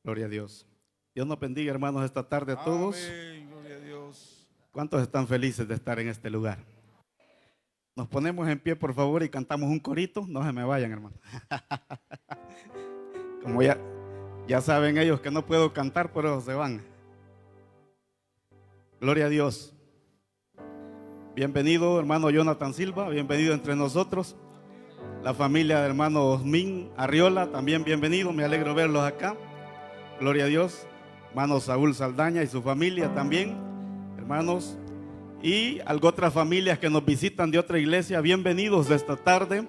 Gloria a Dios. Dios nos bendiga, hermanos, esta tarde a todos. Amén, gloria a Dios. ¿Cuántos están felices de estar en este lugar? Nos ponemos en pie, por favor, y cantamos un corito. No se me vayan, hermano. Como ya saben ellos que no puedo cantar, pero se van. Gloria a Dios. Bienvenido, hermano Jonathan Silva, bienvenido entre nosotros. La familia de hermano Osmin Arriola, también bienvenido, me alegro verlos acá. Gloria a Dios. Hermano Saúl Saldaña y su familia también, hermanos. Y otras familias que nos visitan de otra iglesia, bienvenidos de esta tarde.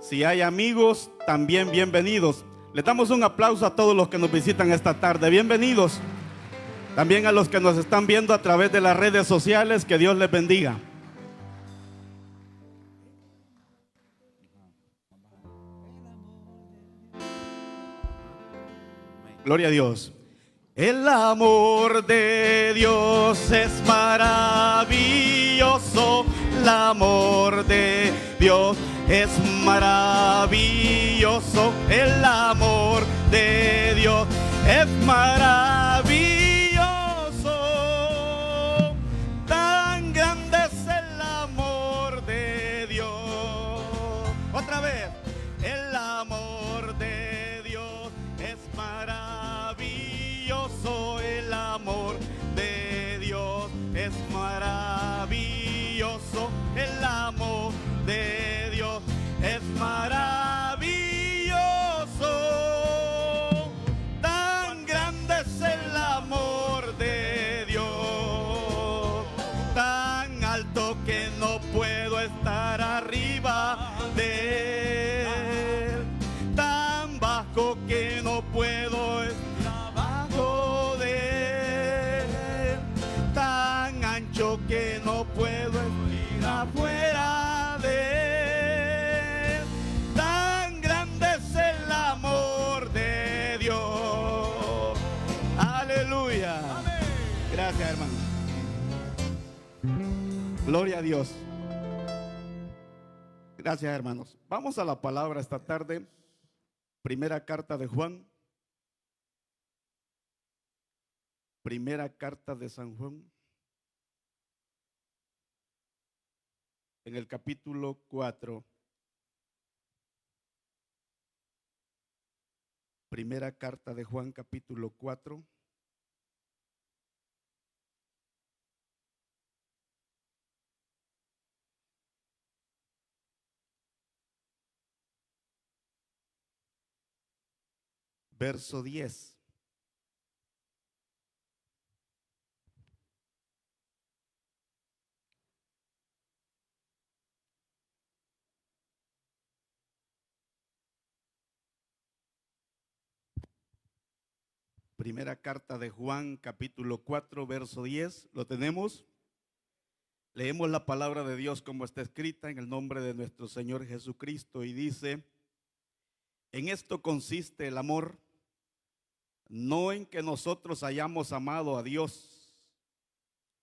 Si hay amigos, también bienvenidos. Les damos un aplauso a todos los que nos visitan esta tarde, bienvenidos. También a los que nos están viendo a través de las redes sociales, que Dios les bendiga. Gloria a Dios. El amor de Dios es maravilloso. El amor de Dios es maravilloso. El amor de Dios es maravilloso. Tan grande es el amor de Dios. Otra vez. El amor de Dios es maravilloso. El amor de Dios es maravilloso. El amor de Dios es maravilloso. Tan grande es el amor de Dios, tan alto que no puedo estar arriba de él, tan bajo que no puedo estar abajo de él, tan ancho que no puedo ir afuera de él. Tan grande es el amor de Dios. Aleluya. Gracias, hermano. Gloria a Dios. Gracias, hermanos. Vamos a la palabra esta tarde. Primera carta de Juan. Primera carta de San Juan. En el capítulo 4. Primera carta de Juan, capítulo 4. Verso 10. Primera carta de Juan, capítulo 4, verso 10. ¿Lo tenemos? Leemos la palabra de Dios como está escrita en el nombre de nuestro Señor Jesucristo y dice: en esto consiste el amor, no en que nosotros hayamos amado a Dios,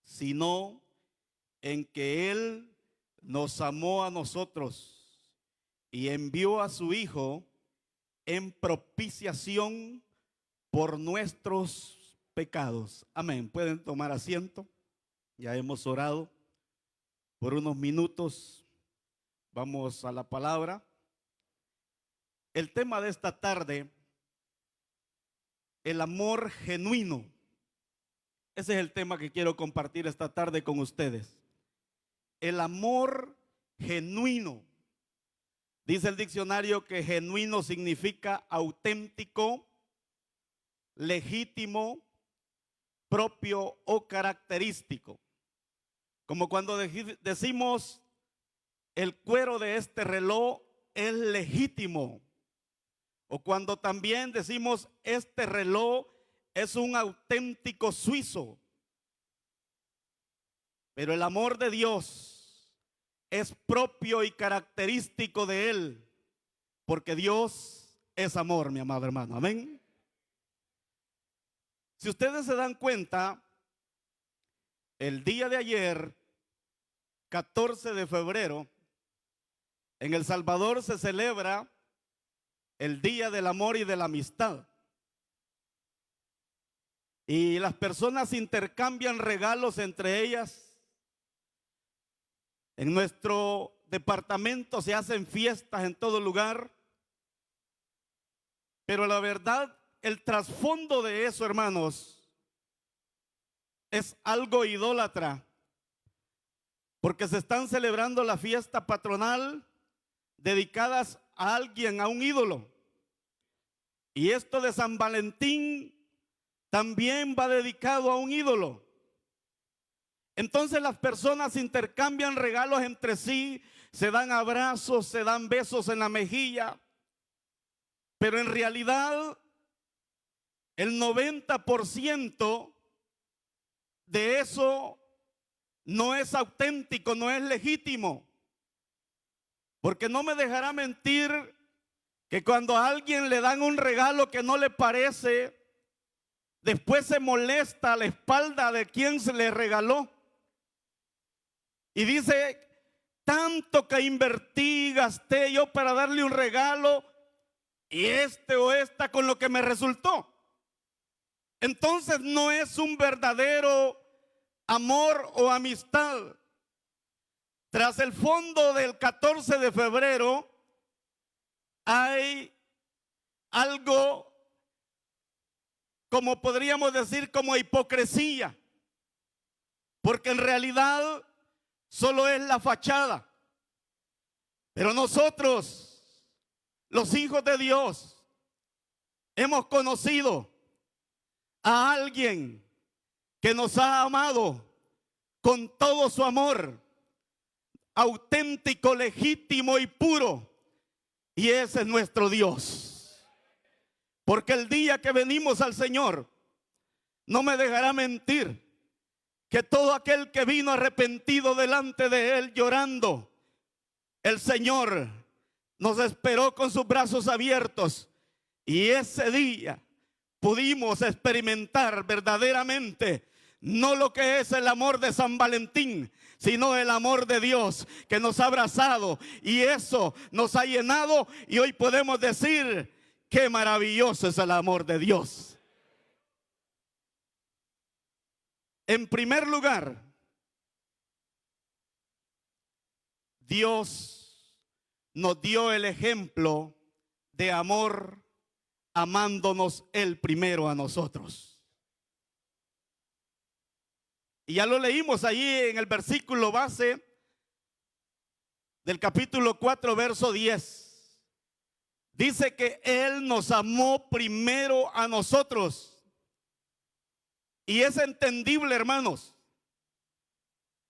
sino en que Él nos amó a nosotros y envió a su Hijo en propiciación por nuestros pecados. Amén. Pueden tomar asiento. Ya hemos orado por unos minutos. Vamos a la palabra. El tema de esta tarde: el amor genuino. Ese es el tema que quiero compartir esta tarde con ustedes. El amor genuino. Dice el diccionario que genuino significa auténtico, legítimo, propio o característico. Como cuando decimos el cuero de este reloj es legítimo, o cuando también decimos este reloj es un auténtico suizo. Pero el amor de Dios es propio y característico de Él, porque Dios es amor, mi amado hermano. Amén. Si ustedes se dan cuenta, el día de ayer, 14 de febrero, en El Salvador se celebra el Día del Amor y de la Amistad. y las personas intercambian regalos entre ellas. En nuestro departamento se hacen fiestas en todo lugar, pero la verdad, el trasfondo de eso, hermanos, es algo idólatra, porque se están celebrando la fiesta patronal dedicadas a alguien, a un ídolo. Y esto de San Valentín también va dedicado a un ídolo. Entonces las personas intercambian regalos entre sí, se dan abrazos, se dan besos en la mejilla, pero en realidad el 90% de eso no es auténtico, no es legítimo. Porque no me dejará mentir que cuando a alguien le dan un regalo que no le parece, después se molesta a la espalda de quien se le regaló. Y dice, tanto que invertí, gasté yo para darle un regalo, y este o esta con lo que me resultó. Entonces no es un verdadero amor o amistad. Tras el fondo del 14 de febrero hay algo, como podríamos decir, como hipocresía, porque en realidad solo es la fachada. Pero nosotros, los hijos de Dios, hemos conocido a alguien que nos ha amado con todo su amor, auténtico, legítimo y puro, y ese es nuestro Dios. Porque el día que venimos al Señor, no me dejará mentir que todo aquel que vino arrepentido delante de Él llorando, el Señor nos esperó con sus brazos abiertos, y ese día pudimos experimentar verdaderamente no lo que es el amor de San Valentín, sino el amor de Dios que nos ha abrazado, y eso nos ha llenado, y hoy podemos decir qué maravilloso es el amor de Dios. En primer lugar, Dios nos dio el ejemplo de amor amándonos Él primero a nosotros. Y ya lo leímos allí en el versículo base del capítulo 4, verso 10. Dice que Él nos amó primero a nosotros. Y es entendible, hermanos.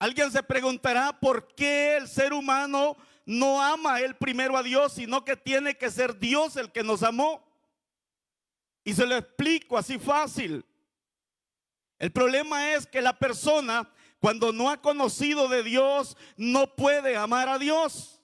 Alguien se preguntará por qué el ser humano no ama él primero a Dios, sino que tiene que ser Dios el que nos amó. Y se lo explico así fácil. El problema es que la persona, cuando no ha conocido de Dios, no puede amar a Dios.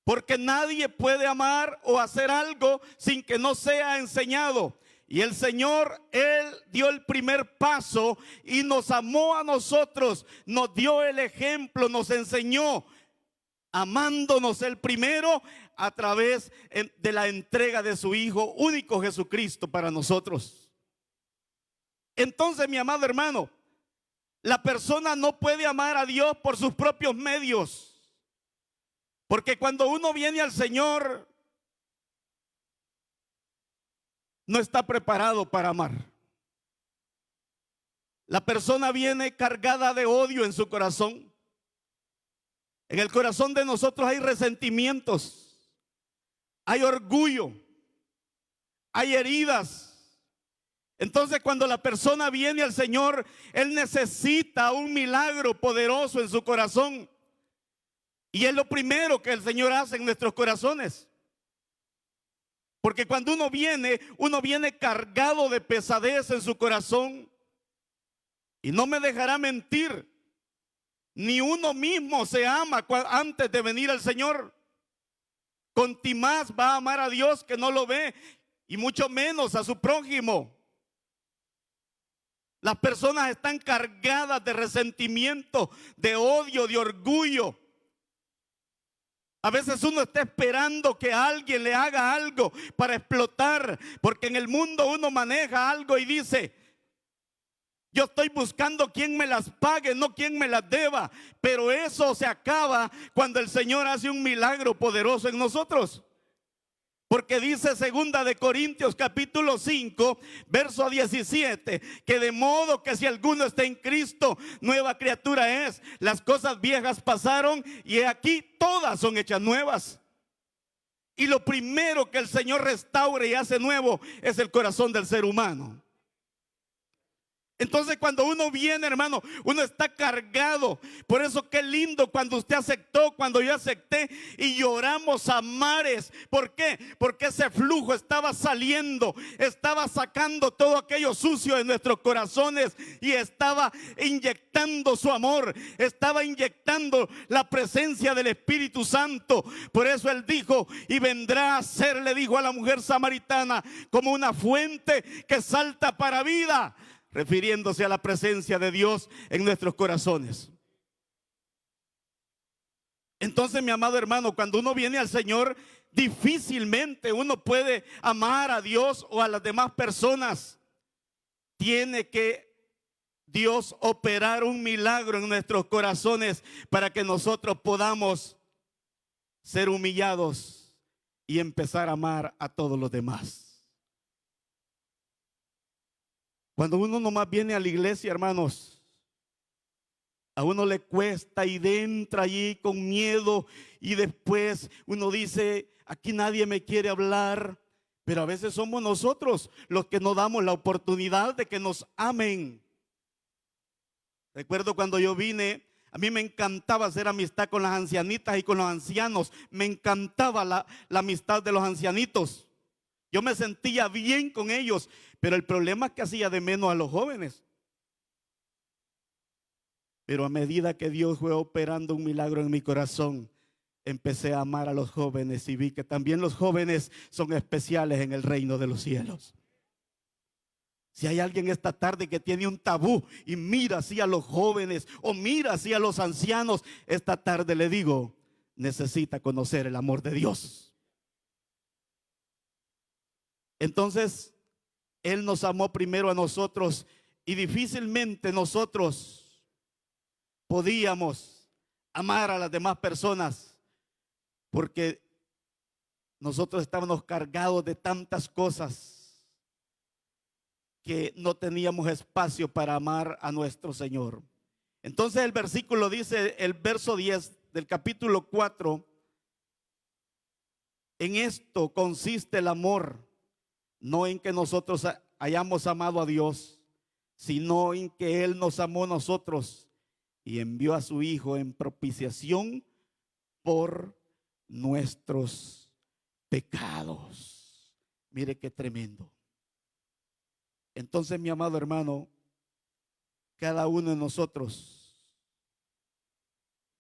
Porque nadie puede amar o hacer algo sin que no sea enseñado. Y el Señor, Él dio el primer paso y nos amó a nosotros, nos dio el ejemplo, nos enseñó, amándonos el primero a través de la entrega de su Hijo único Jesucristo para nosotros. Entonces, mi amado hermano, la persona no puede amar a Dios por sus propios medios, porque cuando uno viene al Señor, no está preparado para amar. La persona viene cargada de odio en su corazón. En el corazón de nosotros hay resentimientos, hay orgullo, hay heridas. Entonces, cuando la persona viene al Señor, Él necesita un milagro poderoso en su corazón. Y es lo primero que el Señor hace en nuestros corazones. Porque cuando uno viene cargado de pesadez en su corazón. Y no me dejará mentir, ni uno mismo se ama antes de venir al Señor. Contimás va a amar a Dios que no lo ve, y mucho menos a su prójimo. Las personas están cargadas de resentimiento, de odio, de orgullo. A veces uno está esperando que alguien le haga algo para explotar, porque en el mundo uno maneja algo y dice: Yo estoy buscando quien me las pague, no quien me las deba. Pero eso se acaba cuando el Señor hace un milagro poderoso en nosotros. Porque dice 2 Corintios capítulo 5, verso 17, que de modo que si alguno está en Cristo, nueva criatura es. Las cosas viejas pasaron y aquí todas son hechas nuevas. Y lo primero que el Señor restaura y hace nuevo es el corazón del ser humano. Entonces cuando uno viene, hermano, uno está cargado. Por eso qué lindo cuando usted aceptó, cuando yo acepté y lloramos a mares. ¿Por qué? Porque ese flujo estaba saliendo, estaba sacando todo aquello sucio de nuestros corazones y estaba inyectando su amor, estaba inyectando la presencia del Espíritu Santo. Por eso él dijo, y vendrá a ser, le dijo a la mujer samaritana, como una fuente que salta para vida, refiriéndose a la presencia de Dios en nuestros corazones. Entonces, mi amado hermano, cuando uno viene al Señor, difícilmente uno puede amar a Dios o a las demás personas. Tiene que Dios operar un milagro en nuestros corazones para que nosotros podamos ser humillados y empezar a amar a todos los demás. Cuando uno nomás viene a la iglesia, hermanos, a uno le cuesta y entra allí con miedo y después uno dice, aquí nadie me quiere hablar. Pero a veces somos nosotros los que no damos la oportunidad de que nos amen. Recuerdo cuando yo vine, a mí me encantaba hacer amistad con las ancianitas y con los ancianos. Me encantaba la amistad de los ancianitos. Yo me sentía bien con ellos, pero el problema es que hacía de menos a los jóvenes. Pero a medida que Dios fue operando un milagro en mi corazón, empecé a amar a los jóvenes y vi que también los jóvenes son especiales en el reino de los cielos. Si hay alguien esta tarde que tiene un tabú y mira así a los jóvenes o mira así a los ancianos, esta tarde le digo, necesita conocer el amor de Dios. Entonces, Él nos amó primero a nosotros y difícilmente nosotros podíamos amar a las demás personas porque nosotros estábamos cargados de tantas cosas que no teníamos espacio para amar a nuestro Señor. Entonces el versículo dice, el verso 10 del capítulo 4, en esto consiste el amor, no en que nosotros hayamos amado a Dios, sino en que Él nos amó a nosotros y envió a su Hijo en propiciación por nuestros pecados. Mire qué tremendo. Entonces, mi amado hermano, cada uno de nosotros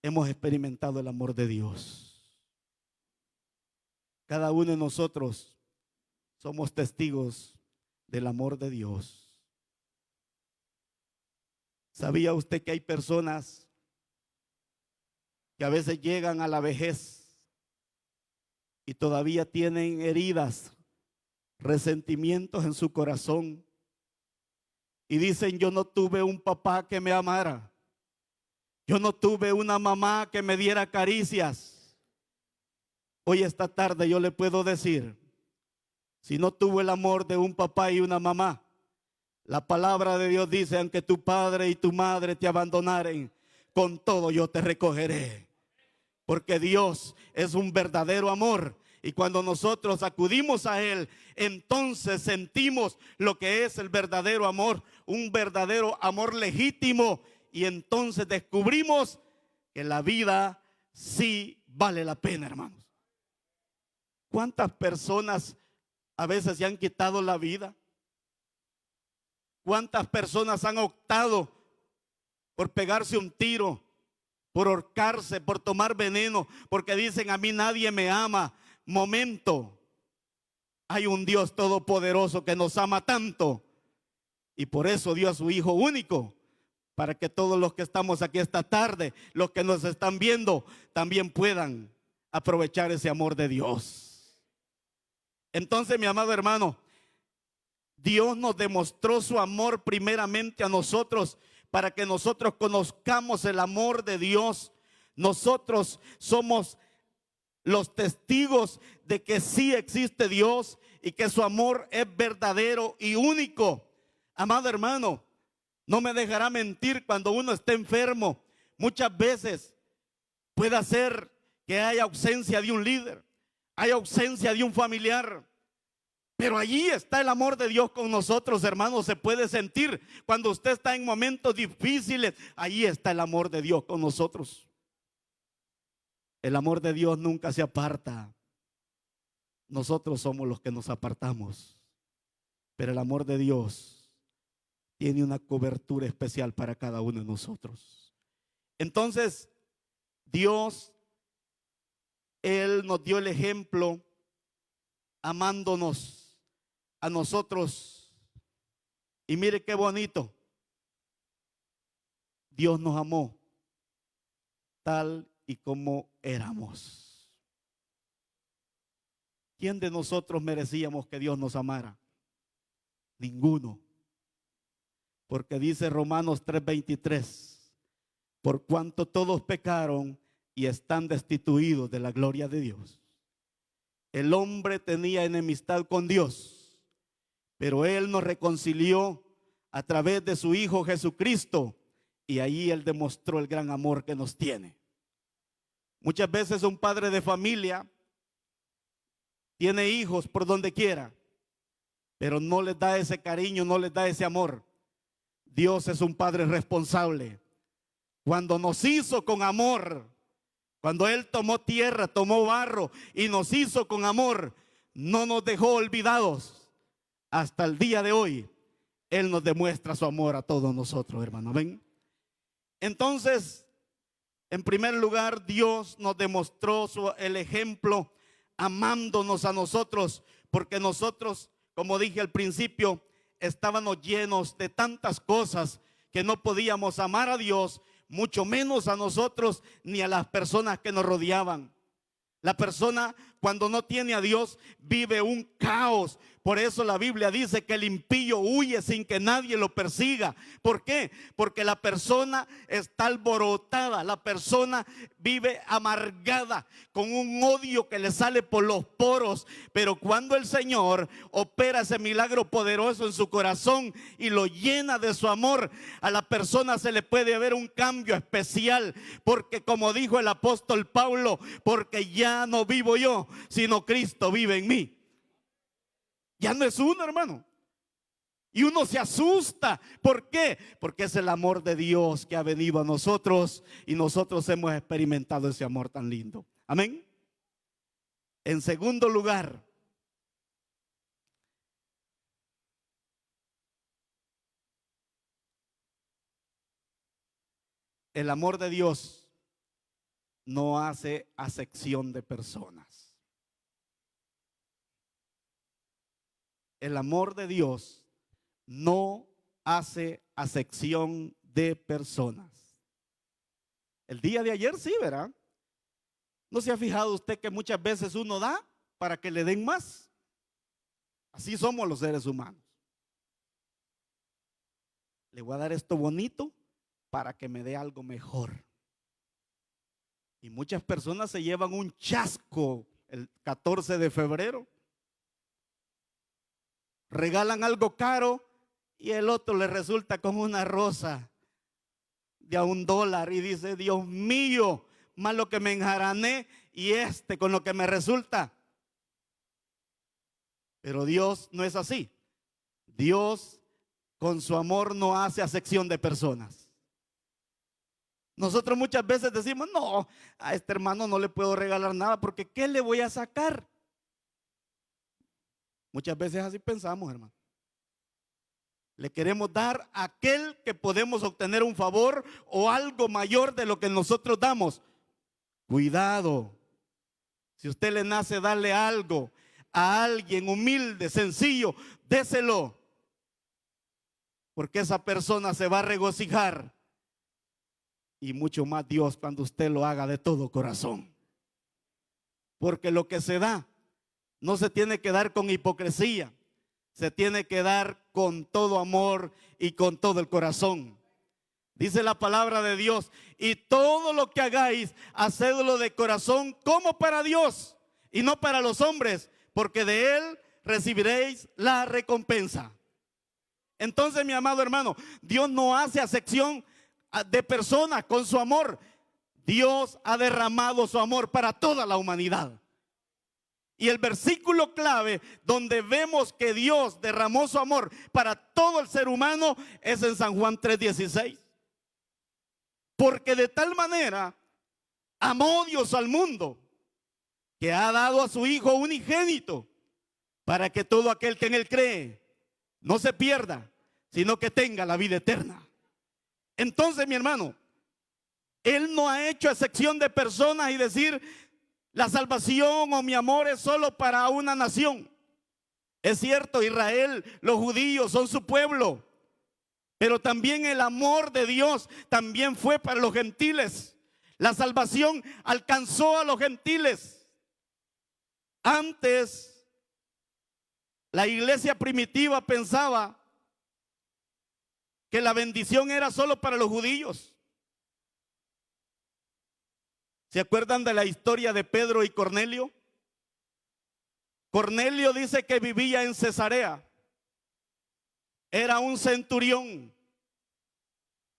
hemos experimentado el amor de Dios. Cada uno de nosotros somos testigos del amor de Dios. ¿Sabía usted que hay personas que a veces llegan a la vejez y todavía tienen heridas, resentimientos en su corazón? Y dicen, yo no tuve un papá que me amara. Yo no tuve una mamá que me diera caricias. Hoy esta tarde yo le puedo decir, si no tuvo el amor de un papá y una mamá, la palabra de Dios dice, aunque tu padre y tu madre te abandonaren, con todo yo te recogeré. Porque Dios es un verdadero amor. Y cuando nosotros acudimos a Él, entonces sentimos lo que es el verdadero amor, un verdadero amor legítimo. Y entonces descubrimos que la vida sí vale la pena, hermanos. ¿Cuántas personas a veces se han quitado la vida? ¿Cuántas personas han optado por pegarse un tiro, por ahorcarse, por tomar veneno, porque dicen, a mí nadie me ama? Momento, hay un Dios todopoderoso que nos ama tanto y por eso dio a su Hijo único, para que todos los que estamos aquí esta tarde, los que nos están viendo, también puedan aprovechar ese amor de Dios. Entonces, mi amado hermano, Dios nos demostró su amor primeramente a nosotros para que nosotros conozcamos el amor de Dios. Nosotros somos los testigos de que sí existe Dios y que su amor es verdadero y único. Amado hermano, no me dejará mentir, cuando uno está enfermo, muchas veces puede ser que haya ausencia de un líder, hay ausencia de un familiar. Pero allí está el amor de Dios con nosotros, hermanos. Se puede sentir cuando usted está en momentos difíciles. Allí está el amor de Dios con nosotros. El amor de Dios nunca se aparta. Nosotros somos los que nos apartamos. Pero el amor de Dios tiene una cobertura especial para cada uno de nosotros. Entonces, Dios, Él nos dio el ejemplo amándonos a nosotros. Y mire qué bonito. Dios nos amó tal y como éramos. ¿Quién de nosotros merecíamos que Dios nos amara? Ninguno. Porque dice Romanos 3:23, por cuanto todos pecaron y están destituidos de la gloria de Dios. El hombre tenía enemistad con Dios, pero Él nos reconcilió a través de su Hijo Jesucristo, y ahí Él demostró el gran amor que nos tiene. Muchas veces un padre de familia tiene hijos por donde quiera, pero no les da ese cariño, no les da ese amor. Dios es un padre responsable. Cuando nos hizo con amor, cuando Él tomó tierra, tomó barro y nos hizo con amor, no nos dejó olvidados. Hasta el día de hoy, Él nos demuestra su amor a todos nosotros, hermano. ¿Ven? Entonces, en primer lugar, Dios nos demostró el ejemplo amándonos a nosotros, porque nosotros, como dije al principio, estábamos llenos de tantas cosas que no podíamos amar a Dios, mucho menos a nosotros ni a las personas que nos rodeaban. La persona, cuando no tiene a Dios, vive un caos. Por eso la Biblia dice que el impío huye sin que nadie lo persiga. ¿Por qué? Porque la persona está alborotada, la persona vive amargada, con un odio que le sale por los poros. Pero cuando el Señor opera ese milagro poderoso en su corazón y lo llena de su amor, a la persona se le puede ver un cambio especial. Porque como dijo el apóstol Pablo, porque ya no vivo yo, sino Cristo vive en mí. Ya no es uno, hermano. Y uno se asusta. ¿Por qué? Porque es el amor de Dios que ha venido a nosotros y nosotros hemos experimentado ese amor tan lindo. Amén. En segundo lugar, el amor de Dios no hace acepción de personas. El amor de Dios no hace acepción de personas. El día de ayer sí, ¿verdad? ¿No se ha fijado usted que muchas veces uno da para que le den más? Así somos los seres humanos. Le voy a dar esto bonito para que me dé algo mejor. Y muchas personas se llevan un chasco el 14 de febrero. Regalan algo caro y el otro le resulta con una rosa de a $1 y dice: Dios mío, más lo que me enjarané y con lo que me resulta. Pero Dios no es así. Dios con su amor no hace acepción de personas. Nosotros muchas veces decimos: no, a este hermano no le puedo regalar nada porque ¿qué le voy a sacar? Muchas veces así pensamos, hermano. Le queremos dar a aquel que podemos obtener un favor o algo mayor de lo que nosotros damos. Cuidado. Si usted le nace darle algo a alguien humilde, sencillo, déselo. Porque esa persona se va a regocijar. Y mucho más Dios cuando usted lo haga de todo corazón. Porque lo que se da no se tiene que dar con hipocresía. se tiene que dar con todo amor y con todo el corazón. Dice la palabra de Dios: y todo lo que hagáis, hacedlo de corazón como para Dios y no para los hombres, porque de Él recibiréis la recompensa. Entonces, mi amado hermano, Dios no hace acepción de personas con su amor. Dios ha derramado su amor para toda la humanidad. Y el versículo clave donde vemos que Dios derramó su amor para todo el ser humano es en San Juan 3:16. Porque de tal manera amó Dios al mundo, que ha dado a su Hijo unigénito, para que todo aquel que en Él cree no se pierda, sino que tenga la vida eterna. Entonces, mi hermano, Él no ha hecho excepción de personas y decir: la salvación o mi amor es solo para una nación. Es cierto, Israel, los judíos son su pueblo, pero también el amor de Dios también fue para los gentiles. La salvación alcanzó a los gentiles. Antes, la iglesia primitiva pensaba que la bendición era solo para los judíos. ¿Se acuerdan de la historia de Pedro y Cornelio? Cornelio dice que vivía en Cesarea. Era un centurión.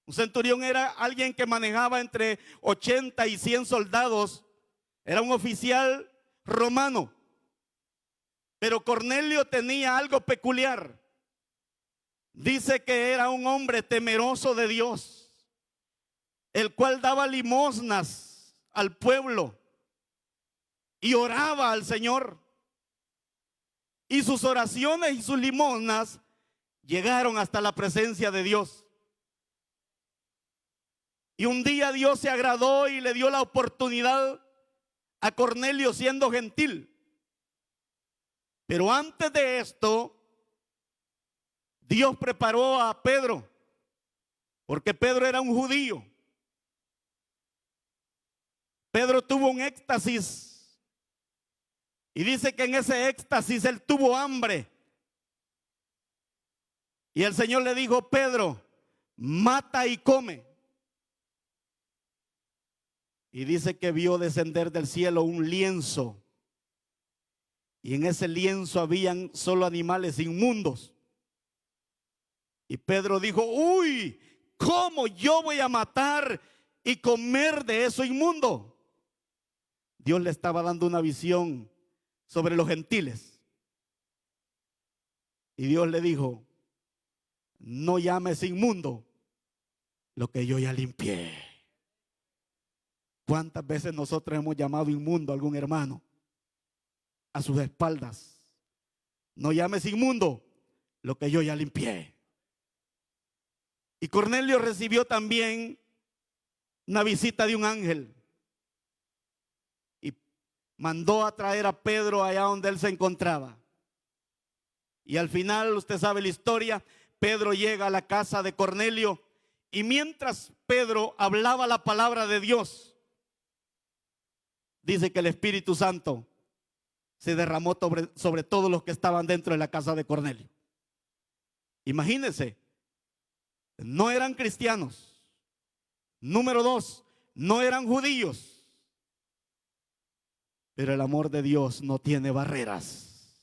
Un centurión era alguien que manejaba entre 80 y 100 soldados. Era un oficial romano. Pero Cornelio tenía algo peculiar. Dice que era un hombre temeroso de Dios, el cual daba limosnas al pueblo y oraba al Señor. Y sus oraciones y sus limosnas llegaron hasta la presencia de Dios. Y un día Dios se agradó y le dio la oportunidad a Cornelio, siendo gentil. Pero antes de esto, Dios preparó a Pedro, porque Pedro era un judío. Pedro tuvo un éxtasis y dice que en ese éxtasis él tuvo hambre. Y el Señor le dijo: Pedro, mata y come. Y dice que vio descender del cielo un lienzo, y en ese lienzo habían solo animales inmundos. Y Pedro dijo: uy, ¿cómo yo voy a matar y comer de eso inmundo? Dios le estaba dando una visión sobre los gentiles. Y Dios le dijo: no llames inmundo lo que yo ya limpié. ¿Cuántas veces nosotros hemos llamado inmundo a algún hermano a sus espaldas? No llames inmundo lo que yo ya limpié. Y Cornelio recibió también una visita de un ángel y mandó a traer a Pedro allá donde él se encontraba. Y al final, usted sabe la historia, Pedro llega a la casa de Cornelio, y mientras Pedro hablaba la palabra de Dios, dice que el Espíritu Santo se derramó sobre todos los que estaban dentro de la casa de Cornelio. Imagínense, no eran cristianos. Número dos, no eran judíos. Pero el amor de Dios no tiene barreras.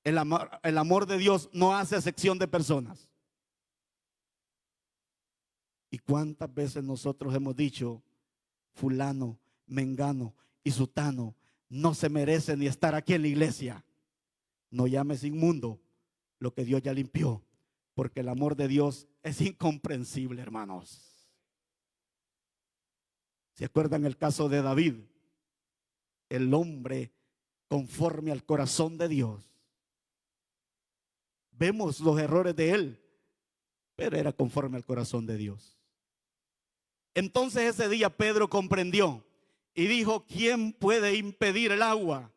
El amor de Dios no hace excepción de personas. ¿Y cuántas veces nosotros hemos dicho: fulano, mengano y sutano no se merecen ni estar aquí en la iglesia? No llames inmundo lo que Dios ya limpió, porque el amor de Dios es incomprensible, hermanos. ¿Se acuerdan el caso de David? El hombre conforme al corazón de Dios. Vemos los errores de él, pero era conforme al corazón de Dios. Entonces ese día Pedro comprendió y dijo: ¿quién puede impedir el agua?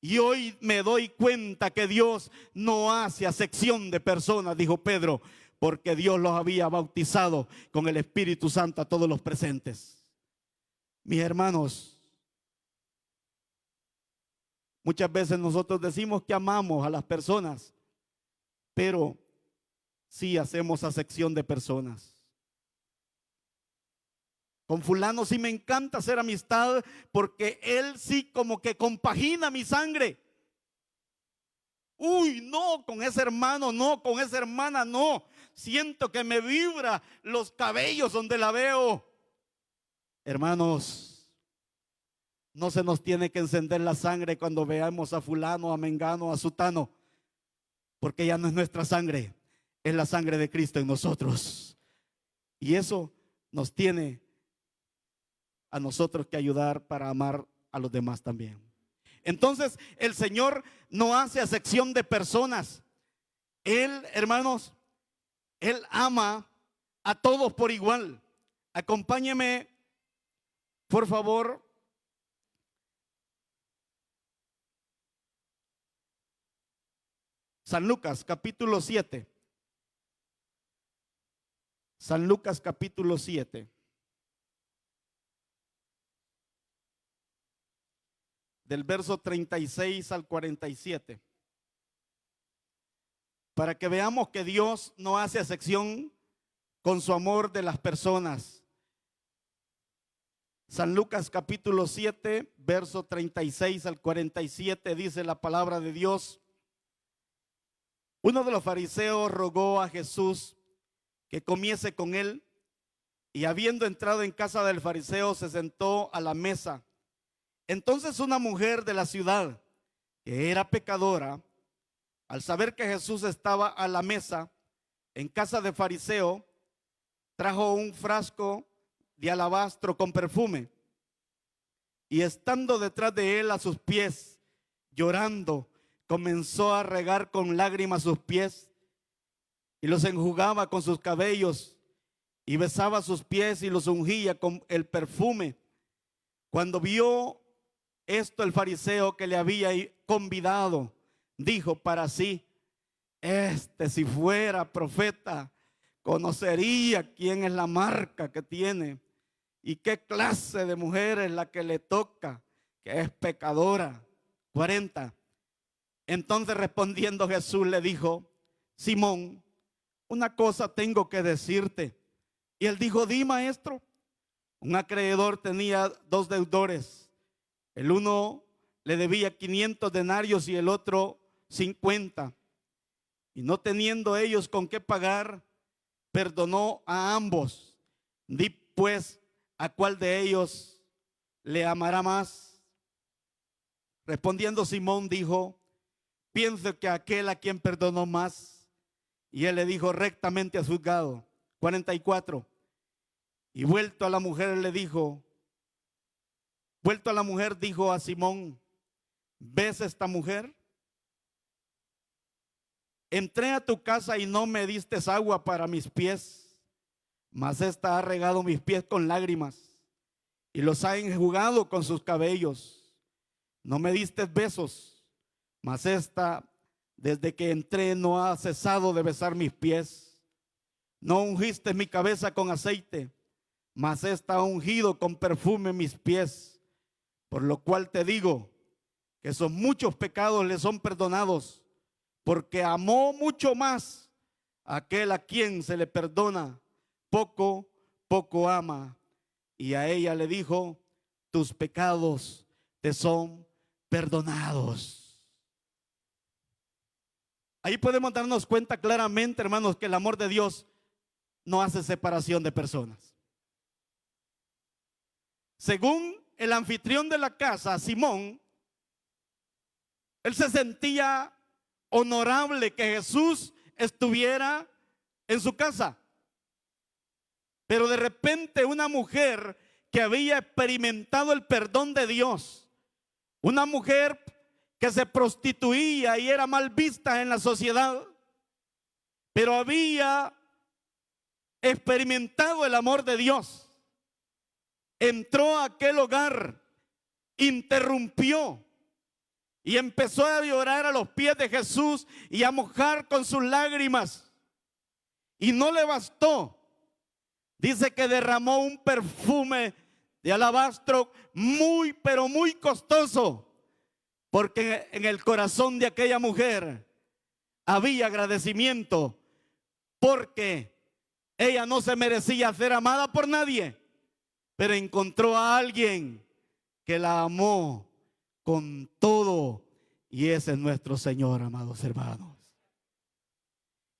Y hoy me doy cuenta que Dios no hace acepción de personas, dijo Pedro, porque Dios los había bautizado con el Espíritu Santo a todos los presentes. Mis hermanos, muchas veces nosotros decimos que amamos a las personas, pero sí hacemos acepción de personas. Con fulano sí me encanta hacer amistad porque él sí como que compagina mi sangre. Uy, no, con ese hermano no, con esa hermana no. Siento que me vibra los cabellos donde la veo. Hermanos, no se nos tiene que encender la sangre cuando veamos a fulano, a mengano, a sutano, porque ya no es nuestra sangre, es la sangre de Cristo en nosotros. Y eso nos tiene a nosotros que ayudar para amar a los demás también. Entonces el Señor no hace acepción de personas. Él, hermanos, Él ama a todos por igual. Acompáñeme, por favor. San Lucas capítulo 7. San Lucas capítulo 7. Del verso 36 al 47. Para que veamos que Dios no hace acepción con su amor de las personas. San Lucas capítulo 7, verso 36 al 47 dice la palabra de Dios. Uno de los fariseos rogó a Jesús que comiese con él, y habiendo entrado en casa del fariseo se sentó a la mesa. Entonces una mujer de la ciudad, que era pecadora, al saber que Jesús estaba a la mesa en casa del fariseo, trajo un frasco de alabastro con perfume, y estando detrás de él a sus pies, llorando, comenzó a regar con lágrimas sus pies, y los enjugaba con sus cabellos, y besaba sus pies y los ungía con el perfume. Cuando vio esto el fariseo que le había convidado, dijo para sí: si fuera profeta, conocería quién es la marca que tiene y qué clase de mujer es la que le toca, que es pecadora. 40. Entonces respondiendo Jesús le dijo: Simón, una cosa tengo que decirte. Y él dijo: di, maestro. Un acreedor tenía 2 deudores. El uno le debía 500 denarios y el otro 50. Y no teniendo ellos con qué pagar, perdonó a ambos. Di pues, ¿a cuál de ellos le amará más? Respondiendo Simón dijo: pienso que aquel a quien perdonó más. Y él le dijo: rectamente has juzgado. 44. Y vuelto a la mujer dijo a Simón: ¿ves esta mujer? Entré a tu casa y no me diste agua para mis pies, mas esta ha regado mis pies con lágrimas y los ha enjugado con sus cabellos. No me diste besos, mas esta desde que entré no ha cesado de besar mis pies. No ungiste mi cabeza con aceite, mas esta ha ungido con perfume mis pies. Por lo cual te digo que son muchos pecados le son perdonados, porque amó mucho más a aquel a quien se le perdona poco, poco ama. Y a ella le dijo: tus pecados te son perdonados. Ahí podemos darnos cuenta claramente, hermanos, que el amor de Dios no hace separación de personas. Según el anfitrión de la casa, Simón, él se sentía honorable que Jesús estuviera en su casa. Pero de repente una mujer que había experimentado el perdón de Dios, una mujer que se prostituía y era mal vista en la sociedad, pero había experimentado el amor de Dios, entró a aquel hogar, interrumpió y empezó a llorar a los pies de Jesús y a mojar con sus lágrimas. Y no le bastó. Dice que derramó un perfume de alabastro muy, pero muy costoso, porque en el corazón de aquella mujer había agradecimiento, porque ella no se merecía ser amada por nadie, pero encontró a alguien que la amó con todo, y ese es nuestro Señor, amados hermanos.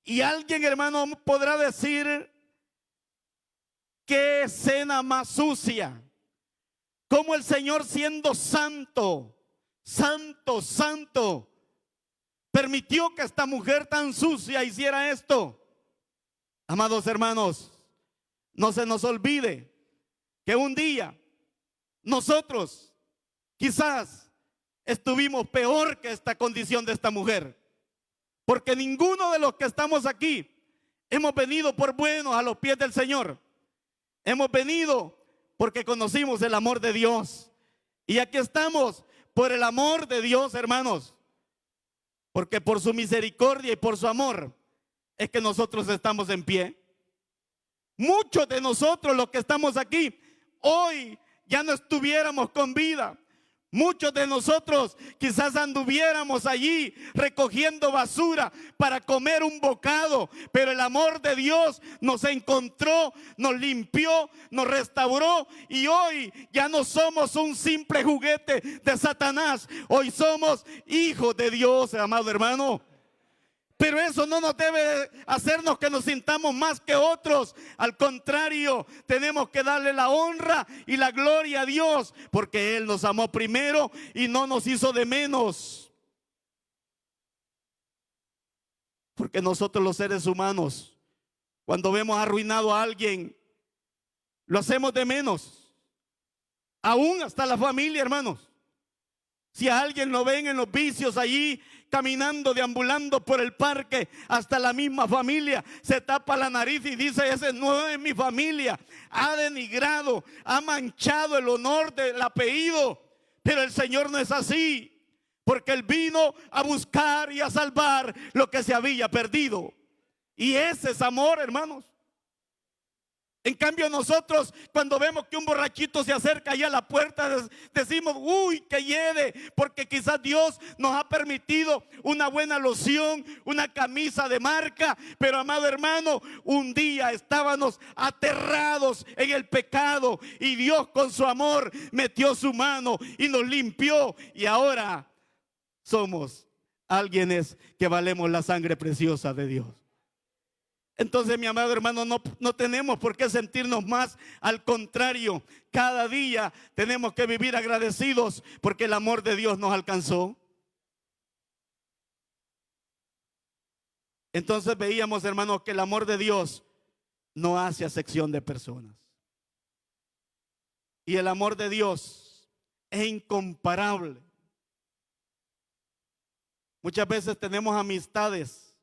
Y alguien, hermano, podrá decir: qué escena más sucia, como el Señor, siendo santo, santo, santo, permitió que esta mujer tan sucia hiciera esto. Amados hermanos, no se nos olvide que un día nosotros quizás estuvimos peor que esta condición de esta mujer, porque ninguno de los que estamos aquí hemos venido por buenos a los pies del Señor. Hemos venido porque conocimos el amor de Dios, y aquí estamos por el amor de Dios, hermanos, porque por su misericordia y por su amor es que nosotros estamos en pie. Muchos de nosotros, los que estamos aquí hoy, ya no estuviéramos con vida. Muchos de nosotros quizás anduviéramos allí recogiendo basura para comer un bocado, pero el amor de Dios nos encontró, nos limpió, nos restauró, y hoy ya no somos un simple juguete de Satanás. Hoy somos hijos de Dios, amado hermano. Pero eso no nos debe hacernos que nos sintamos más que otros. Al contrario, tenemos que darle la honra y la gloria a Dios, porque Él nos amó primero y no nos hizo de menos. Porque nosotros, los seres humanos, cuando vemos arruinado a alguien, lo hacemos de menos. Aún hasta la familia, hermanos. Si a alguien lo ven en los vicios allí, caminando, deambulando por el parque, hasta la misma familia se tapa la nariz y dice: ese no es mi familia. Ha denigrado, ha manchado el honor del apellido. Pero el Señor no es así, porque Él vino a buscar y a salvar lo que se había perdido. Y ese es amor, hermanos. En cambio, nosotros, cuando vemos que un borrachito se acerca allá a la puerta, decimos: uy, que hiede, porque quizás Dios nos ha permitido una buena loción, una camisa de marca. Pero, amado hermano, un día estábamos aterrados en el pecado, y Dios, con su amor, metió su mano y nos limpió, y ahora somos alguienes que valemos la sangre preciosa de Dios. Entonces, mi amado hermano, no tenemos por qué sentirnos más. Al contrario, cada día tenemos que vivir agradecidos, porque el amor de Dios nos alcanzó. Entonces veíamos, hermanos, que el amor de Dios no hace acepción de personas. Y el amor de Dios es incomparable. Muchas veces tenemos amistades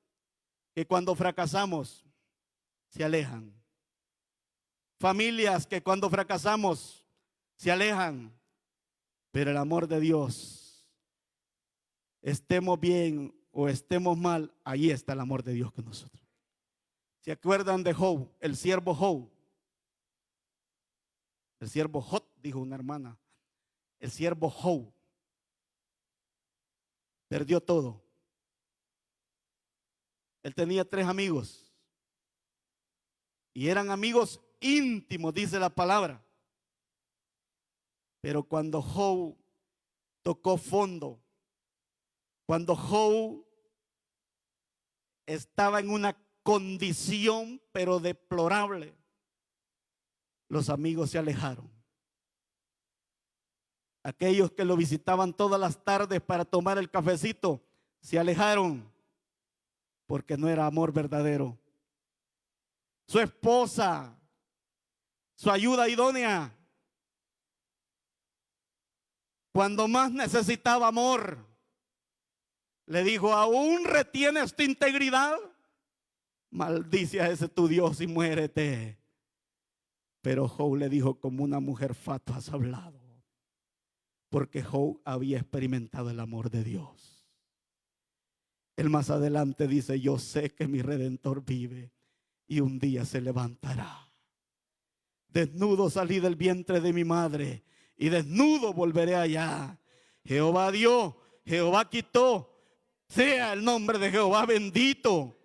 que cuando fracasamos se alejan. Familias que cuando fracasamos se alejan. Pero el amor de Dios, estemos bien o estemos mal, ahí está el amor de Dios con nosotros. ¿Se acuerdan de Job, el siervo Job? El siervo Job, dijo una hermana. El siervo Job perdió todo. Él tenía 3 amigos. Y eran amigos íntimos, dice la palabra. Pero cuando Job tocó fondo, cuando Job estaba en una condición pero deplorable, los amigos se alejaron. Aquellos que lo visitaban todas las tardes para tomar el cafecito se alejaron, porque no era amor verdadero. Su esposa, su ayuda idónea, cuando más necesitaba amor, le dijo: ¿aún retienes tu integridad? Maldice a ese tu Dios y muérete. Pero Job le dijo: como una mujer fatua has hablado, porque Job había experimentado el amor de Dios. Él más adelante dice: yo sé que mi Redentor vive y un día se levantará. Desnudo salí del vientre de mi madre y desnudo volveré allá. Jehová dio, Jehová quitó. Sea el nombre de Jehová bendito.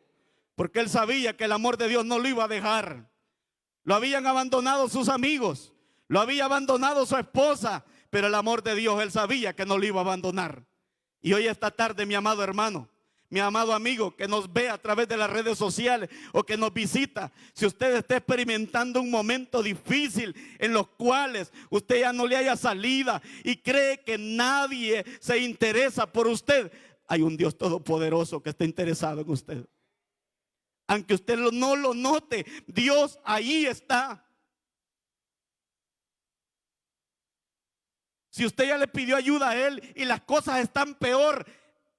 Porque él sabía que el amor de Dios no lo iba a dejar. Lo habían abandonado sus amigos, lo había abandonado su esposa, pero el amor de Dios él sabía que no lo iba a abandonar. Y hoy esta tarde, mi amado hermano, mi amado amigo que nos ve a través de las redes sociales o que nos visita, si usted está experimentando un momento difícil en los cuales usted ya no le haya salida y cree que nadie se interesa por usted, hay un Dios todopoderoso que está interesado en usted. Aunque usted no lo note, Dios ahí está. Si usted ya le pidió ayuda a Él y las cosas están peor,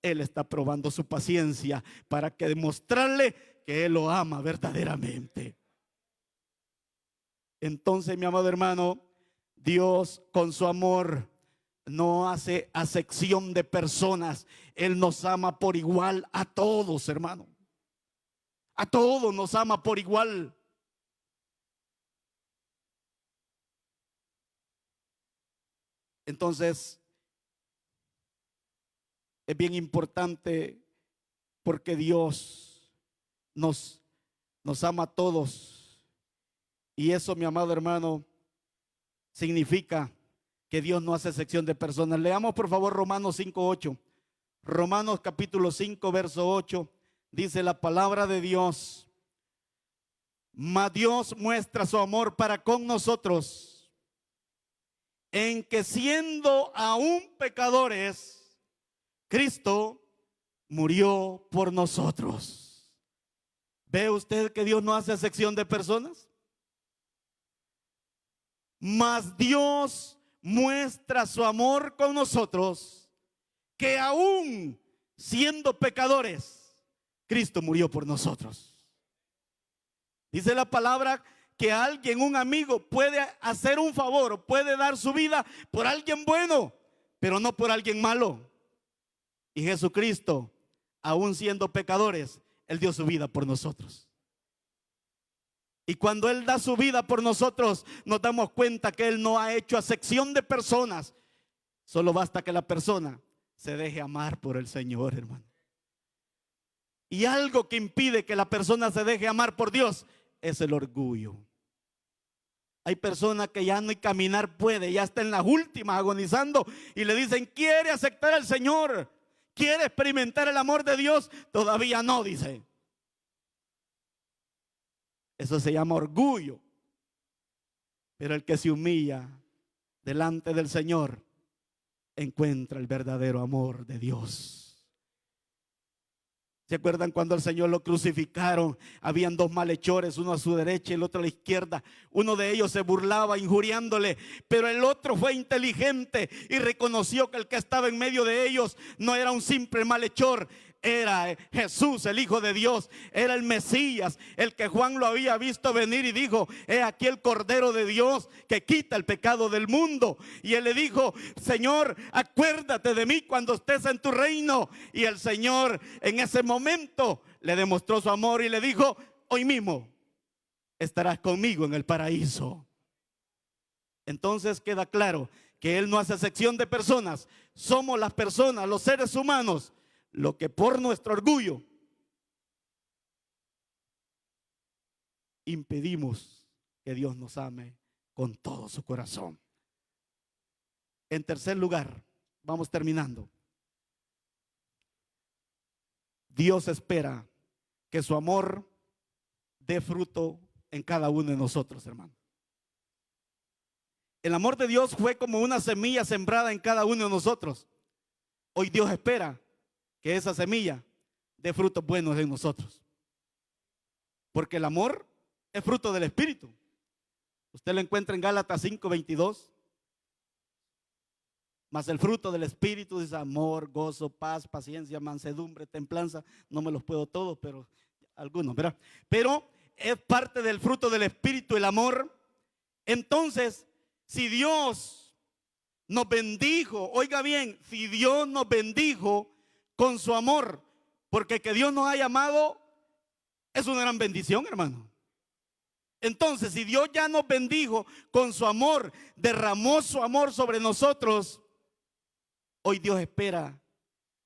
Él está probando su paciencia para que demostrarle que Él lo ama verdaderamente. Entonces, mi amado hermano, Dios con su amor no hace acepción de personas. Él nos ama por igual a todos, hermano. A todos nos ama por igual. Entonces, es bien importante porque Dios nos ama a todos. Y eso, mi amado hermano, significa que Dios no hace excepción de personas. Leamos por favor Romanos 5:8. Romanos capítulo 5, verso 8. Dice la palabra de Dios: mas Dios muestra su amor para con nosotros, en que siendo aún pecadores, Cristo murió por nosotros. ¿Ve usted que Dios no hace excepción de personas? Mas Dios muestra su amor con nosotros, que aún siendo pecadores, Cristo murió por nosotros. Dice la palabra que alguien, un amigo, puede hacer un favor o puede dar su vida por alguien bueno, pero no por alguien malo. Y Jesucristo, aún siendo pecadores, Él dio su vida por nosotros. Y cuando Él da su vida por nosotros, nos damos cuenta que Él no ha hecho acepción de personas. Solo basta que la persona se deje amar por el Señor, hermano. Y algo que impide que la persona se deje amar por Dios es el orgullo. Hay personas que ya no caminar puede, ya está en las últimas agonizando y le dicen: quiere aceptar al Señor, quiere experimentar el amor de Dios. Todavía no, dice. Eso se llama orgullo. Pero el que se humilla delante del Señor encuentra el verdadero amor de Dios. ¿Se acuerdan cuando al Señor lo crucificaron? Habían dos malhechores, uno a su derecha y el otro a la izquierda. Uno de ellos se burlaba injuriándole, pero el otro fue inteligente y reconoció que el que estaba en medio de ellos no era un simple malhechor. Era Jesús, el Hijo de Dios, era el Mesías, el que Juan lo había visto venir y dijo: he aquí el Cordero de Dios que quita el pecado del mundo. Y él le dijo: Señor, acuérdate de mí cuando estés en tu reino. Y el Señor en ese momento le demostró su amor y le dijo: hoy mismo estarás conmigo en el paraíso. Entonces queda claro que Él no hace excepción de personas. Somos las personas, los seres humanos, lo que por nuestro orgullo impedimos que Dios nos ame con todo su corazón. En tercer lugar, vamos terminando. Dios espera que su amor dé fruto en cada uno de nosotros, hermano. El amor de Dios fue como una semilla sembrada en cada uno de nosotros. Hoy Dios espera que esa semilla dé frutos buenos en nosotros. Porque el amor es fruto del Espíritu. Usted lo encuentra en Gálatas 5:22. Mas el fruto del Espíritu es amor, gozo, paz, paciencia, mansedumbre, templanza. No me los puedo todos, pero algunos, ¿verdad? Pero es parte del fruto del Espíritu, el amor. Entonces, si Dios nos bendijo, oiga bien, si Dios nos bendijo con su amor, porque que Dios nos haya amado es una gran bendición, hermano. Entonces, si Dios ya nos bendijo con su amor, derramó su amor sobre nosotros, hoy Dios espera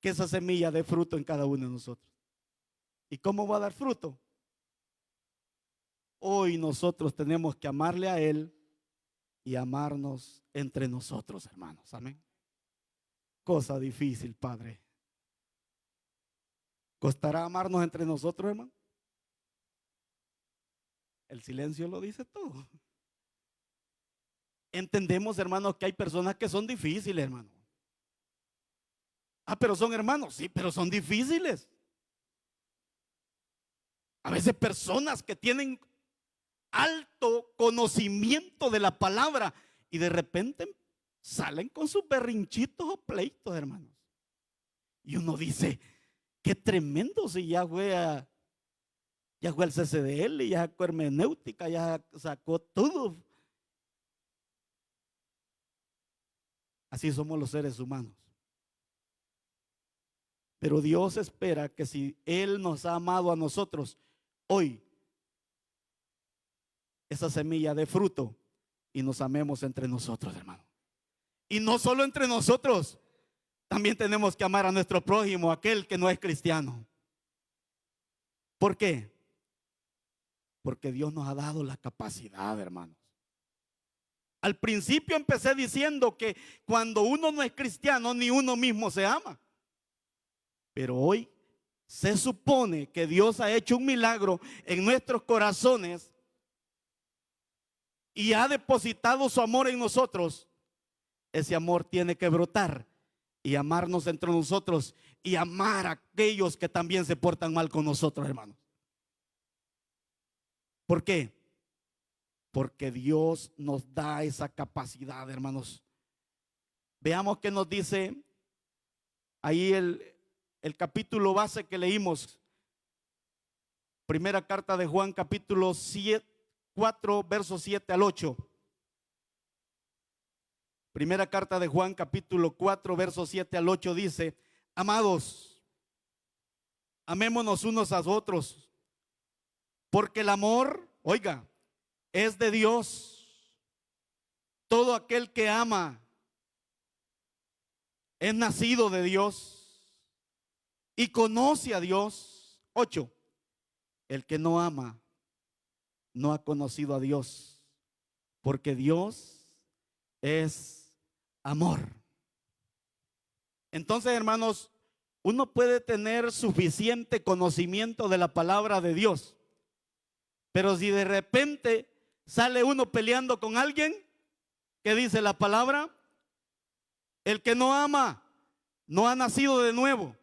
que esa semilla dé fruto en cada uno de nosotros. ¿Y cómo va a dar fruto? Hoy nosotros tenemos que amarle a Él y amarnos entre nosotros, hermanos. Amén. Cosa difícil, Padre. ¿Costará amarnos entre nosotros, hermano? El silencio lo dice todo. Entendemos, hermanos, que hay personas que son difíciles, hermano. Ah, pero son hermanos, sí, pero son difíciles. A veces personas que tienen alto conocimiento de la palabra y de repente salen con sus berrinchitos o pleitos, hermanos. Y uno dice, qué tremendo, si ya fue al CCDL, ya sacó hermenéutica, ya sacó todo. Así somos los seres humanos. Pero Dios espera que si Él nos ha amado a nosotros, hoy esa semilla dé fruto y nos amemos entre nosotros, hermano. Y no solo entre nosotros, también tenemos que amar a nuestro prójimo, aquel que no es cristiano. ¿Por qué? Porque Dios nos ha dado la capacidad, hermanos. Al principio empecé diciendo que cuando uno no es cristiano, ni uno mismo se ama. Pero hoy se supone que Dios ha hecho un milagro en nuestros corazones y ha depositado su amor en nosotros. Ese amor tiene que brotar y amarnos entre nosotros y amar a aquellos que también se portan mal con nosotros, hermanos. ¿Por qué? Porque Dios nos da esa capacidad, hermanos. Veamos qué nos dice ahí el capítulo base que leímos. Primera carta de Juan, capítulo 4, versos 7 al 8. Primera carta de Juan, capítulo 4, versos 7 al 8 dice: amados, amémonos unos a otros, porque el amor, oiga, es de Dios. Todo aquel que ama es nacido de Dios y conoce a Dios. 8. El que no ama no ha conocido a Dios, porque Dios es amor. Entonces, hermanos, uno puede tener suficiente conocimiento de la palabra de Dios, pero si de repente sale uno peleando con alguien, ¿qué dice la palabra? El que no ama no ha nacido de nuevo.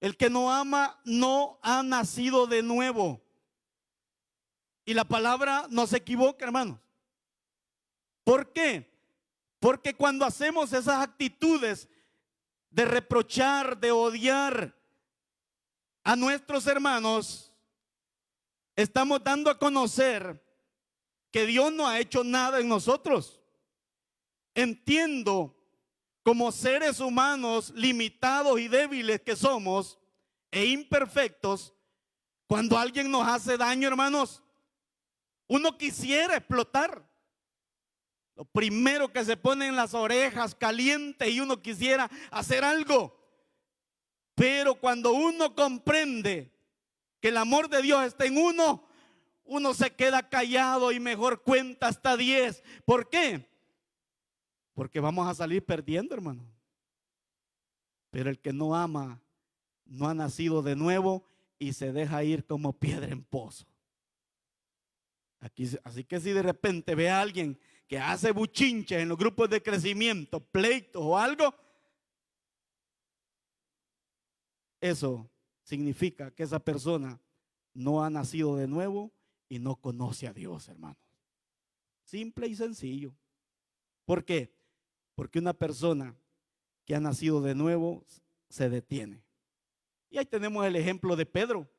El que no ama no ha nacido de nuevo. Y la palabra no se equivoca, hermanos. ¿Por qué? Porque cuando hacemos esas actitudes de reprochar, de odiar a nuestros hermanos, estamos dando a conocer que Dios no ha hecho nada en nosotros. Entiendo, como seres humanos limitados y débiles que somos e imperfectos, cuando alguien nos hace daño, hermanos, uno quisiera explotar. Lo primero que se pone en las orejas caliente y uno quisiera hacer algo. Pero cuando uno comprende que el amor de Dios está en uno, uno se queda callado y mejor cuenta hasta 10. ¿Por qué? Porque vamos a salir perdiendo, hermano. Pero el que no ama no ha nacido de nuevo y se deja ir como piedra en pozo. Así que si de repente ve a alguien que hace buchinches en los grupos de crecimiento, pleitos o algo, eso significa que esa persona no ha nacido de nuevo y no conoce a Dios, hermanos. Simple y sencillo. ¿Por qué? Porque una persona que ha nacido de nuevo se detiene. Y ahí tenemos el ejemplo de Pedro.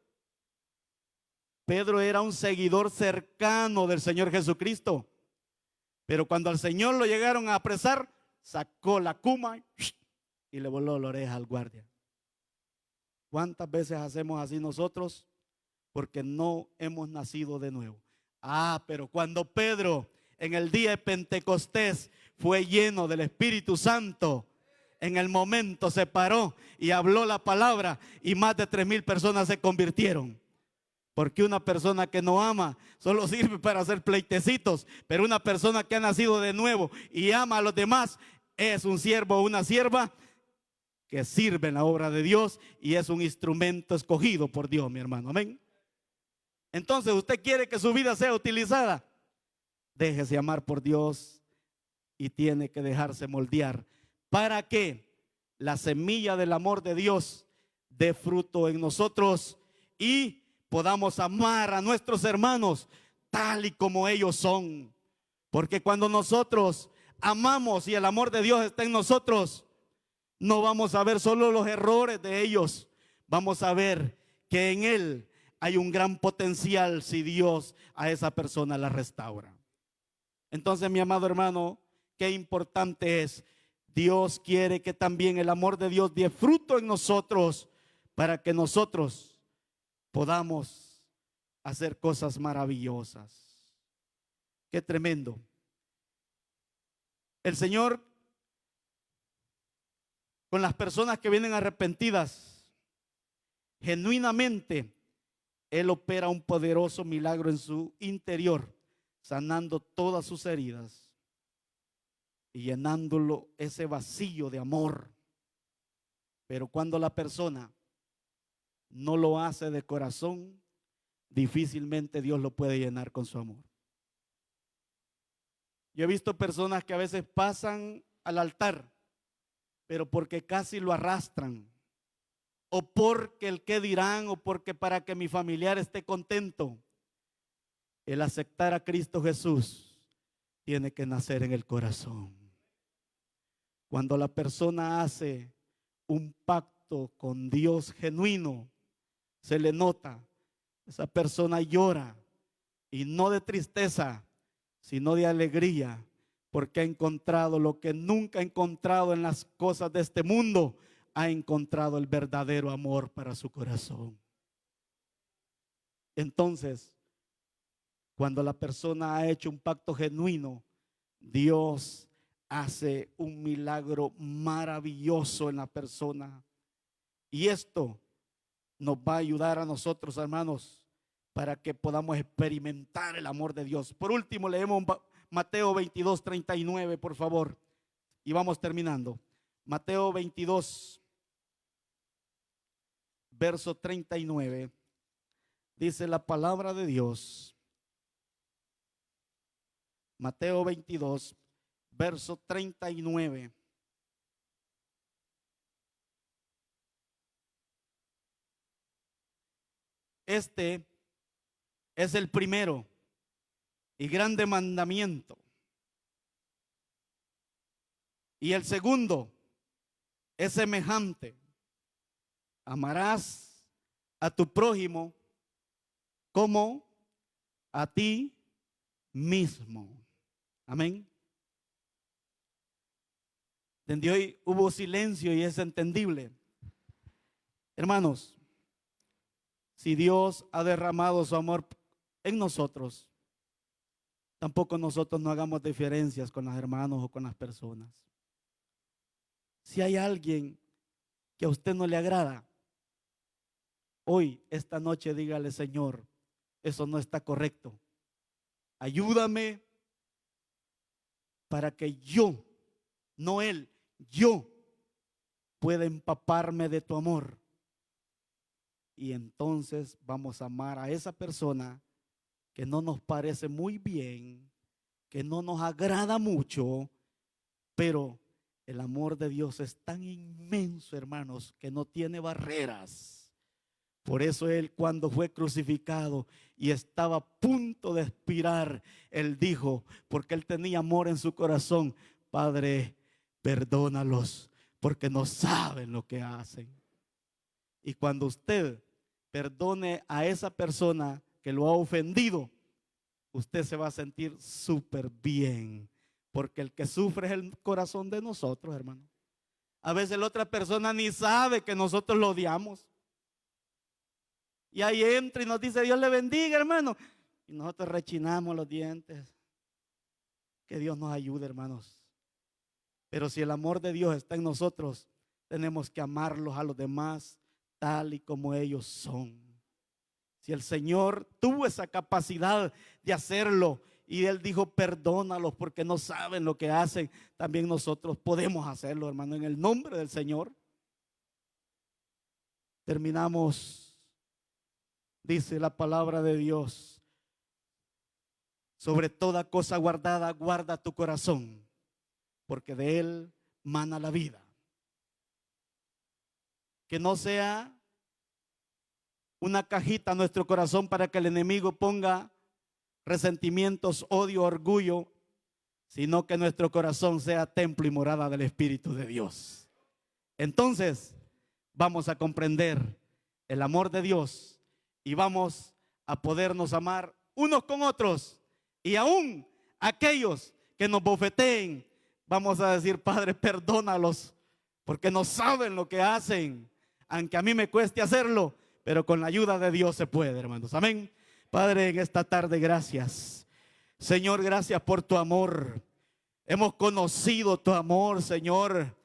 Pedro era un seguidor cercano del Señor Jesucristo. Pero cuando al Señor lo llegaron a apresar, sacó la cuma y le voló la oreja al guardia. ¿Cuántas veces hacemos así nosotros? Porque no hemos nacido de nuevo. Pero cuando Pedro en el día de Pentecostés fue lleno del Espíritu Santo, en el momento se paró y habló la palabra y más de 3,000 personas se convirtieron. Porque una persona que no ama solo sirve para hacer pleitecitos, pero una persona que ha nacido de nuevo y ama a los demás es un siervo o una sierva que sirve en la obra de Dios y es un instrumento escogido por Dios, mi hermano. Amén. Entonces, usted quiere que su vida sea utilizada, déjese amar por Dios y tiene que dejarse moldear para que la semilla del amor de Dios dé fruto en nosotros y podamos amar a nuestros hermanos tal y como ellos son. Porque cuando nosotros amamos y el amor de Dios está en nosotros, no vamos a ver solo los errores de ellos, vamos a ver que en Él hay un gran potencial si Dios a esa persona la restaura. Entonces, mi amado hermano, qué importante es. Dios quiere que también el amor de Dios dé fruto en nosotros para que nosotros podamos hacer cosas maravillosas. Qué tremendo. El Señor, con las personas que vienen arrepentidas, genuinamente, Él opera un poderoso milagro en su interior, sanando todas sus heridas y llenándolo ese vacío de amor. Pero cuando la persona no lo hace de corazón, difícilmente Dios lo puede llenar con su amor. Yo he visto personas que a veces pasan al altar, pero porque casi lo arrastran, o porque el qué dirán, o porque para que mi familiar esté contento. El aceptar a Cristo Jesús tiene que nacer en el corazón. Cuando la persona hace un pacto con Dios genuino, se le nota. Esa persona llora, y no de tristeza, sino de alegría, porque ha encontrado lo que nunca ha encontrado en las cosas de este mundo. Ha encontrado el verdadero amor para su corazón. Entonces, cuando la persona ha hecho un pacto genuino, Dios hace un milagro maravilloso en la persona. Y esto nos va a ayudar a nosotros, hermanos, para que podamos experimentar el amor de Dios. Por último, leemos Mateo 22:39, por favor, y vamos terminando. Mateo 22, verso 39, dice la palabra de Dios. Mateo 22, verso 39. Este es el primero y grande mandamiento. Y el segundo es semejante: amarás a tu prójimo como a ti mismo. Amén. Desde hoy hubo silencio y es entendible. Hermanos, si Dios ha derramado su amor en nosotros, tampoco nosotros no hagamos diferencias con los hermanos o con las personas. Si hay alguien que a usted no le agrada, hoy, esta noche, dígale: Señor, eso no está correcto. Ayúdame para que yo, no él, yo pueda empaparme de tu amor. Y entonces vamos a amar a esa persona que no nos parece muy bien, que no nos agrada mucho, pero el amor de Dios es tan inmenso, hermanos, que no tiene barreras. Por eso Él, cuando fue crucificado y estaba a punto de expirar, Él dijo, porque Él tenía amor en su corazón: Padre, perdónalos, porque no saben lo que hacen. Y cuando usted perdone a esa persona que lo ha ofendido, usted se va a sentir súper bien, porque el que sufre es el corazón de nosotros, hermano. A veces la otra persona ni sabe que nosotros lo odiamos, y ahí entra y nos dice: Dios le bendiga, hermano, y nosotros rechinamos los dientes. Que Dios nos ayude, hermanos, Pero si el amor de Dios está en nosotros, tenemos que amarlos a los demás tal y como ellos son. Si el Señor tuvo esa capacidad de hacerlo y Él dijo, perdónalos porque no saben lo que hacen, también nosotros podemos hacerlo, hermano, en el nombre del Señor. Terminamos, dice la palabra de Dios, sobre toda cosa guardada, guarda tu corazón, porque de él mana la vida. Que no sea una cajita en nuestro corazón para que el enemigo ponga resentimientos, odio, orgullo, sino que nuestro corazón sea templo y morada del Espíritu de Dios. Entonces vamos a comprender el amor de Dios y vamos a podernos amar unos con otros, y aún aquellos que nos bofeteen, vamos a decir, Padre, perdónalos porque no saben lo que hacen, aunque a mí me cueste hacerlo, pero con la ayuda de Dios se puede, hermanos. Amén. Padre, en esta tarde, gracias. Señor, gracias por tu amor. Hemos conocido tu amor, Señor,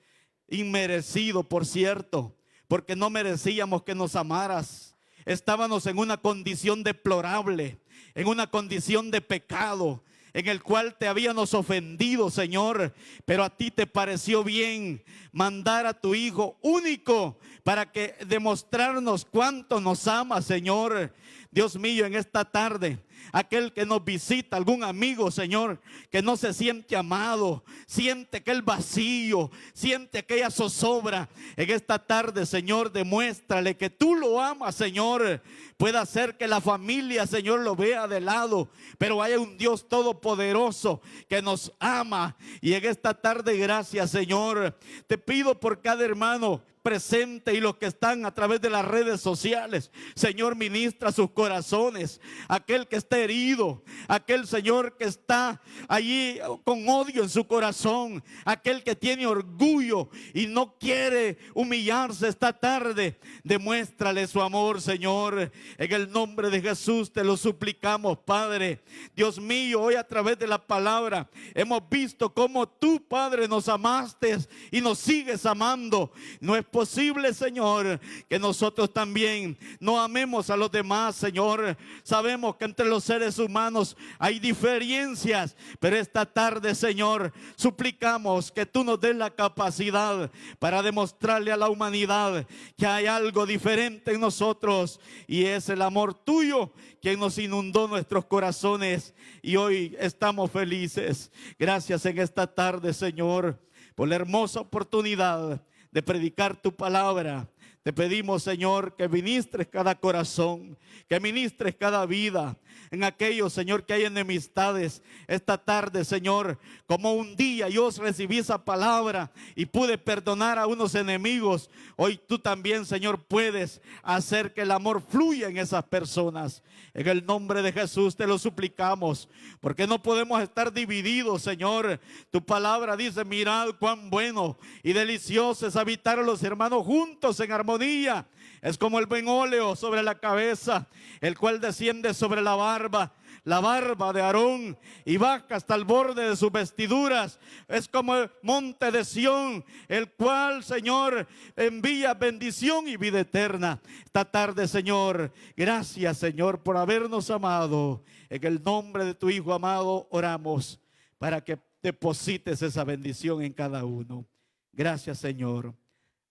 inmerecido, por cierto, porque no merecíamos que nos amaras. Estábamos en una condición deplorable, en una condición de pecado, en el cual te habíamos ofendido, Señor, pero a ti te pareció bien mandar a tu Hijo único para que demostrarnos cuánto nos ama, Señor. Dios mío, en esta tarde, aquel que nos visita, algún amigo, Señor, que no se siente amado, siente aquel vacío, siente aquella zozobra, en esta tarde, Señor, demuéstrale que tú lo amas, Señor. Puede hacer que la familia, Señor, lo vea de lado, pero hay un Dios todopoderoso que nos ama. Y en esta tarde, gracias, Señor, te pido por cada hermano presente y los que están a través de las redes sociales. Señor, ministra sus corazones. Aquel que está herido, aquel, Señor, que está allí con odio en su corazón, aquel que tiene orgullo y no quiere humillarse esta tarde, demuéstrale su amor, Señor. En el nombre de Jesús te lo suplicamos, Padre. Dios mío, hoy a través de la palabra hemos visto cómo tú, Padre, nos amaste y nos sigues amando. No es posible, Señor, que nosotros también no amemos a los demás, Señor. Sabemos que entre los seres humanos hay diferencias, pero esta tarde, Señor, suplicamos que tú nos des la capacidad para demostrarle a la humanidad que hay algo diferente en nosotros, y es el amor tuyo quien nos inundó nuestros corazones, y hoy estamos felices. Gracias en esta tarde, Señor, por la hermosa oportunidad de predicar tu palabra. Te pedimos, Señor, que ministres cada corazón, que ministres cada vida. En aquellos, Señor, que hay enemistades esta tarde, Señor, como un día yo recibí esa palabra y pude perdonar a unos enemigos, hoy tú también, Señor, puedes hacer que el amor fluya en esas personas. En el nombre de Jesús te lo suplicamos, porque no podemos estar divididos, Señor. Tu palabra dice, mirad cuán bueno y delicioso es habitar a los hermanos juntos en armonía. Es como el buen óleo sobre la cabeza, el cual desciende sobre la barba de Aarón y baja hasta el borde de sus vestiduras. Es como el monte de Sión, el cual, Señor, envía bendición y vida eterna. Esta tarde, Señor, gracias, Señor, por habernos amado. En el nombre de tu Hijo amado oramos para que deposites esa bendición en cada uno. Gracias, Señor.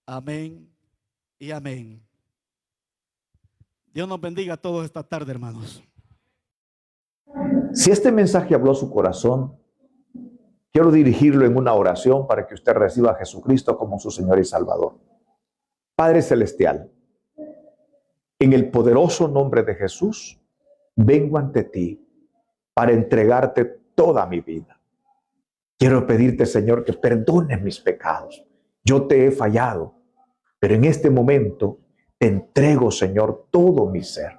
Amén y amén. Dios nos bendiga a todos esta tarde, hermanos. Si este mensaje habló a su corazón, quiero dirigirlo en una oración para que usted reciba a Jesucristo como su Señor y Salvador. Padre Celestial, en el poderoso nombre de Jesús, vengo ante ti para entregarte toda mi vida. Quiero pedirte, Señor, que perdones mis pecados. Yo te he fallado, pero en este momento te entrego, Señor, todo mi ser.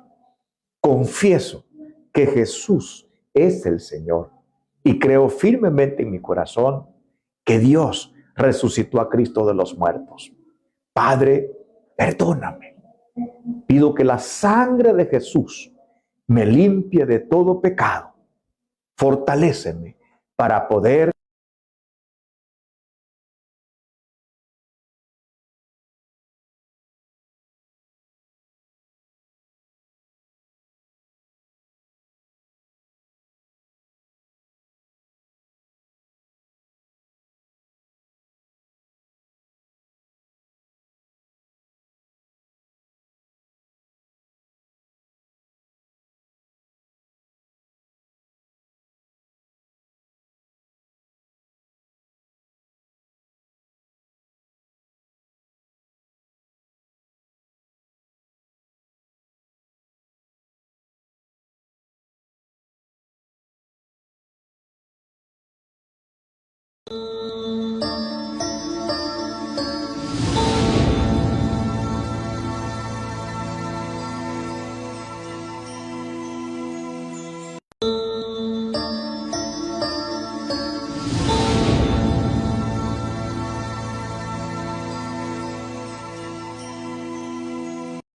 Confieso que Jesús es el Señor y creo firmemente en mi corazón que Dios resucitó a Cristo de los muertos. Padre, perdóname. Pido que la sangre de Jesús me limpie de todo pecado. Fortaléceme para poder